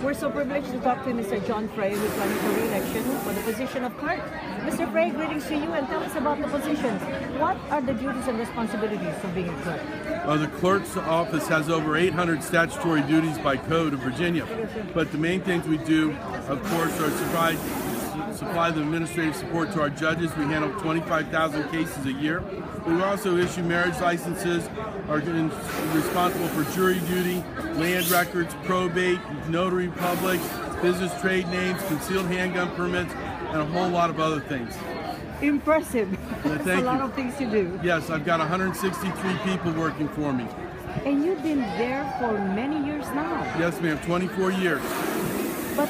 We're so privileged to talk to Mr. John Frey, who's running for re-election for the position of clerk. Mr. Frey, greetings to you, and tell us about the position. What are the duties and responsibilities of being a clerk? The clerk's office has over 800 statutory duties by code of Virginia. But the main things we do, of course, are supply the administrative support to our judges. We handle 25,000 cases a year. We also issue marriage licenses, are responsible for jury duty, land records, probate, notary publics, business trade names, concealed handgun permits, and a whole lot of other things. Impressive. That's a lot of things to do. Yes, I've got 163 people working for me. And you've been there for many years now. Yes, ma'am, 24 years. But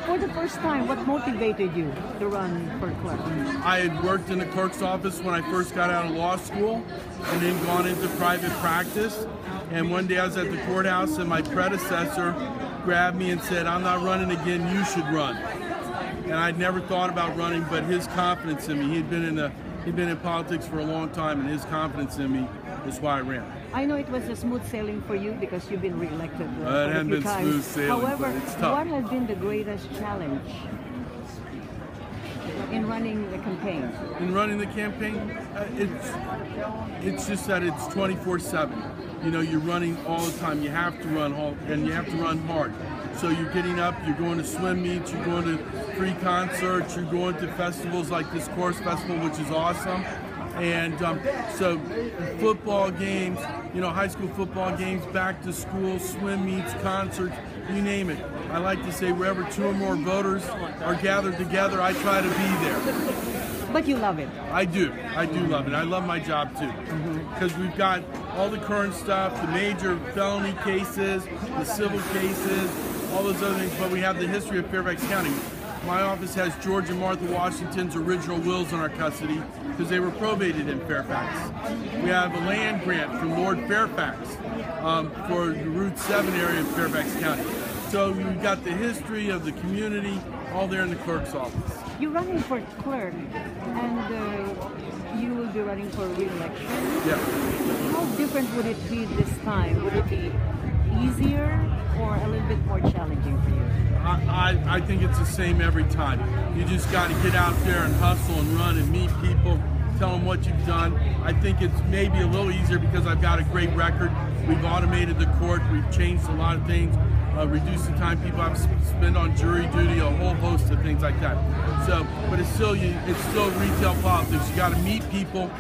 for the first time, what motivated you to run for clerk? I had worked in the clerk's office when I first got out of law school and then gone into private practice. And one day I was at the courthouse and my predecessor grabbed me and said, "I'm not running again, you should run." And I'd never thought about running, but his confidence in me, he'd been in politics for a long time, and his confidence in me is why I ran. I know it was a smooth sailing for you because you've been re-elected It hasn't been smooth sailing. However, but it's tough. what has been the greatest challenge in running the campaign? In running the campaign, it's just that it's 24/7. You know, you're running all the time. You have to run and you have to run hard. So you're getting up, you're going to swim meets, you're going to free concerts, you're going to festivals like this Chorus Festival, which is awesome. And so football games, you know, high school football games, back to school, swim meets, concerts, you name it. I like to say wherever 2 or more voters are gathered together, I try to be there. But you love it. I do love it. I love my job too. Because we've got all the current stuff, the major felony cases, the civil cases, all those other things, but we have the history of Fairfax County. My office has George and Martha Washington's original wills in our custody because they were probated in Fairfax. We have a land grant from Lord Fairfax for the Route 7 area of Fairfax County. So we've got the history of the community all there in the clerk's office. You're running for clerk, and you will be running for re-election. Yeah. How different would it be this time? Would it be easier or a little bit more challenging for you? I think it's the same every time. You just got to get out there and hustle and run and meet people, tell them what you've done. I think it's maybe a little easier because I've got a great record. We've automated the court. We've changed a lot of things, reduced the time people have to spend on jury duty, a whole host of things like that. So, but it's still retail politics. You got to meet people,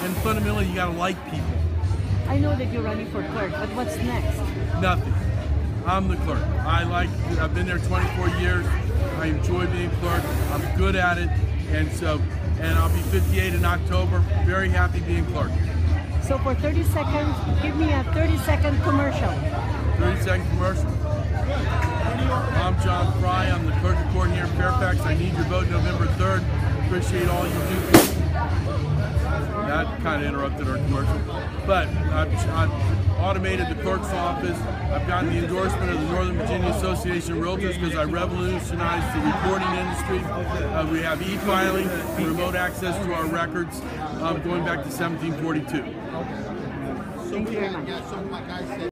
and fundamentally, you got to like people. I know that you're running for clerk, but what's next? Nothing. I'm the clerk. I've been there 24 years. I enjoy being clerk. I'm good at it. And I'll be 58 in October. Very happy being clerk. So for 30 seconds, give me a 30-second commercial. 30-second commercial. I'm John Frey. I'm the clerk of court here in Fairfax. I need your vote November 3rd. Appreciate all you do. That kind of interrupted our commercial. But I've automated the clerk's office. I've gotten the endorsement of the Northern Virginia Association of Realtors because I revolutionized the recording industry. We have e-filing, remote access to our records going back to 1742. Thank you very much.